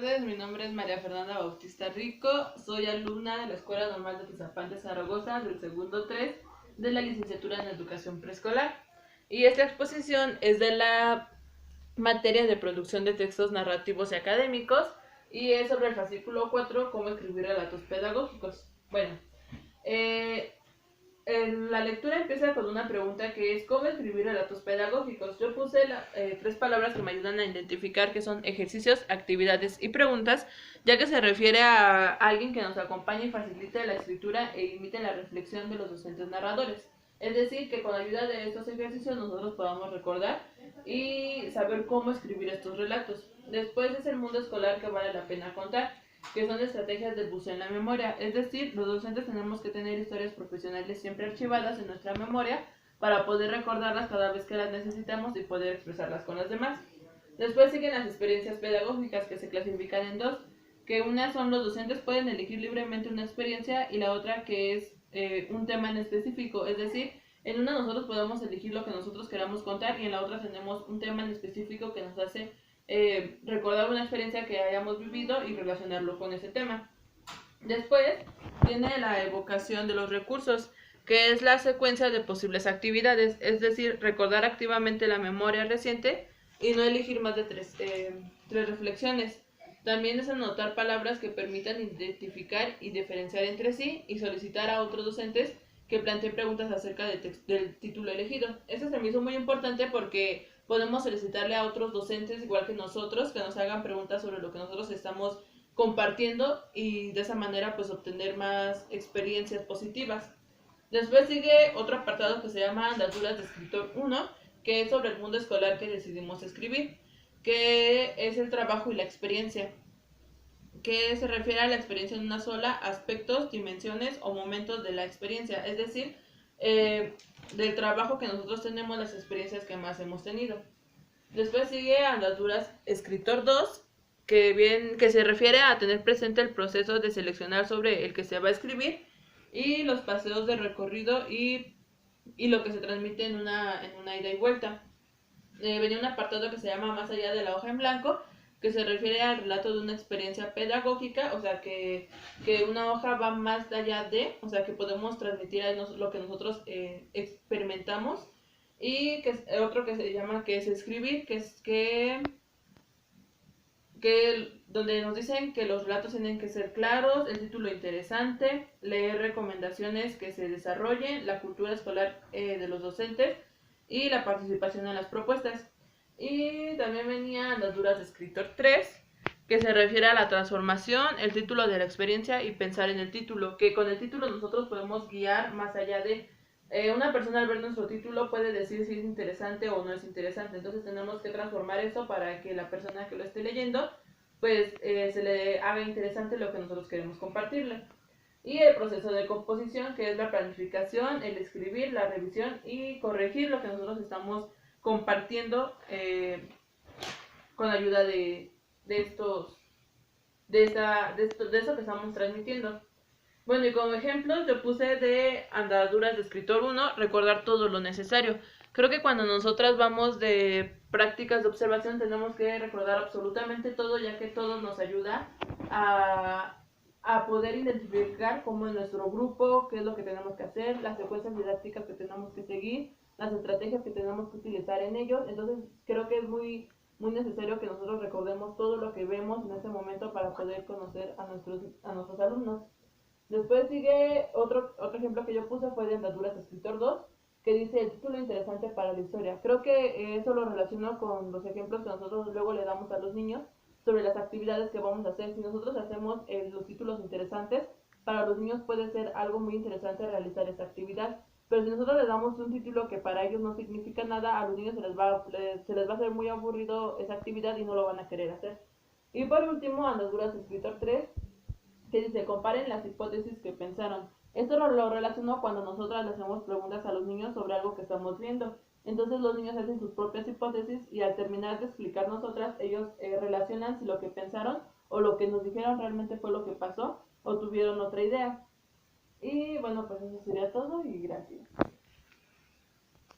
tardes, mi nombre es María Fernanda Bautista Rico, soy alumna de la Escuela Normal de Atizapán de Zaragoza del segundo 3 de la licenciatura en Educación Preescolar. Y esta exposición es de la materia de producción de textos narrativos y académicos y es sobre el fascículo 4, cómo escribir relatos pedagógicos. Bueno, eh, la lectura empieza con una pregunta que es ¿cómo escribir relatos pedagógicos? Yo puse tres palabras que me ayudan a identificar que son ejercicios, actividades y preguntas, ya que se refiere a alguien que nos acompañe y facilite la escritura e imite la reflexión de los docentes narradores. Es decir, que con ayuda de estos ejercicios nosotros podamos recordar y saber cómo escribir estos relatos. Después es el mundo escolar que vale la pena contar, que son estrategias de buceo en la memoria. Es decir, los docentes tenemos que tener historias profesionales siempre archivadas en nuestra memoria para poder recordarlas cada vez que las necesitamos y poder expresarlas con los demás. Después siguen las experiencias pedagógicas, que se clasifican en dos, que una son los docentes pueden elegir libremente una experiencia y la otra que es un tema en específico. Es decir, en una nosotros podemos elegir lo que nosotros queramos contar y en la otra tenemos un tema en específico que nos hace recordar una experiencia que hayamos vivido y relacionarlo con ese tema. Después viene la evocación de los recursos, que es la secuencia de posibles actividades, es decir, recordar activamente la memoria reciente y no elegir más de tres reflexiones. También es anotar palabras que permitan identificar y diferenciar entre sí y solicitar a otros docentes que planteen preguntas acerca del título elegido. Esto se me hizo muy importante porque podemos solicitarle a otros docentes igual que nosotros que nos hagan preguntas sobre lo que nosotros estamos compartiendo y de esa manera pues obtener más experiencias positivas. Después sigue otro apartado que se llama Andaturas de Escritor 1, que es sobre el mundo escolar que decidimos escribir, que es el trabajo y la experiencia, que se refiere a la experiencia en una sola, aspectos, dimensiones o momentos de la experiencia, es decir, del trabajo que nosotros tenemos, las experiencias que más hemos tenido. Después sigue Andaturas Escritor 2, que se refiere a tener presente el proceso de seleccionar sobre el que se va a escribir y los paseos de recorrido y lo que se transmite en una ida y vuelta. Venía un apartado que se llama Más allá de la hoja en blanco, que se refiere al relato de una experiencia pedagógica, o sea, que una hoja va más allá de, o sea, que podemos transmitir a lo que nosotros experimentamos. Y que es otro que se llama que es escribir, que es donde nos dicen que los relatos tienen que ser claros, el título interesante, leer recomendaciones que se desarrollen, la cultura escolar de los docentes y la participación en las propuestas. Y también venía Andaturas de Escritor 3, que se refiere a la transformación, el título de la experiencia y pensar en el título, que con el título nosotros podemos guiar más allá de una persona al ver nuestro título puede decir si es interesante o no es interesante. Entonces tenemos que transformar eso para que la persona que lo esté leyendo pues se le haga interesante lo que nosotros queremos compartirle. Y el proceso de composición, que es la planificación, el escribir, la revisión y corregir lo que nosotros estamos compartiendo con ayuda de estos de eso que estamos transmitiendo. Bueno, y como ejemplos yo puse de Andaduras de Escritor 1, recordar todo lo necesario. Creo que cuando nosotras vamos de prácticas de observación tenemos que recordar absolutamente todo, ya que todo nos ayuda a poder identificar cómo es nuestro grupo, qué es lo que tenemos que hacer, las secuencias didácticas que tenemos que seguir, las estrategias que tenemos que utilizar en ellos. Entonces creo que es muy necesario que nosotros recordemos todo lo que vemos en este momento para poder conocer a nuestros alumnos. Después sigue otro ejemplo que yo puse fue de Andaturas Escritor 2, que dice el título interesante para la historia. Creo que eso lo relaciono con los ejemplos que nosotros luego le damos a los niños sobre las actividades que vamos a hacer. Si nosotros hacemos los títulos interesantes, para los niños puede ser algo muy interesante realizar esta actividad. Pero si nosotros les damos un título que para ellos no significa nada, a los niños se les va a hacer muy aburrido esa actividad y no lo van a querer hacer. Y por último, Andaduras Escritor 3, que dice, comparen las hipótesis que pensaron. Esto lo relaciono cuando nosotras le hacemos preguntas a los niños sobre algo que estamos viendo. Entonces los niños hacen sus propias hipótesis y al terminar de explicar nosotras, ellos relacionan si lo que pensaron o lo que nos dijeron realmente fue lo que pasó o tuvieron otra idea. Y bueno, pues eso sería todo y gracias.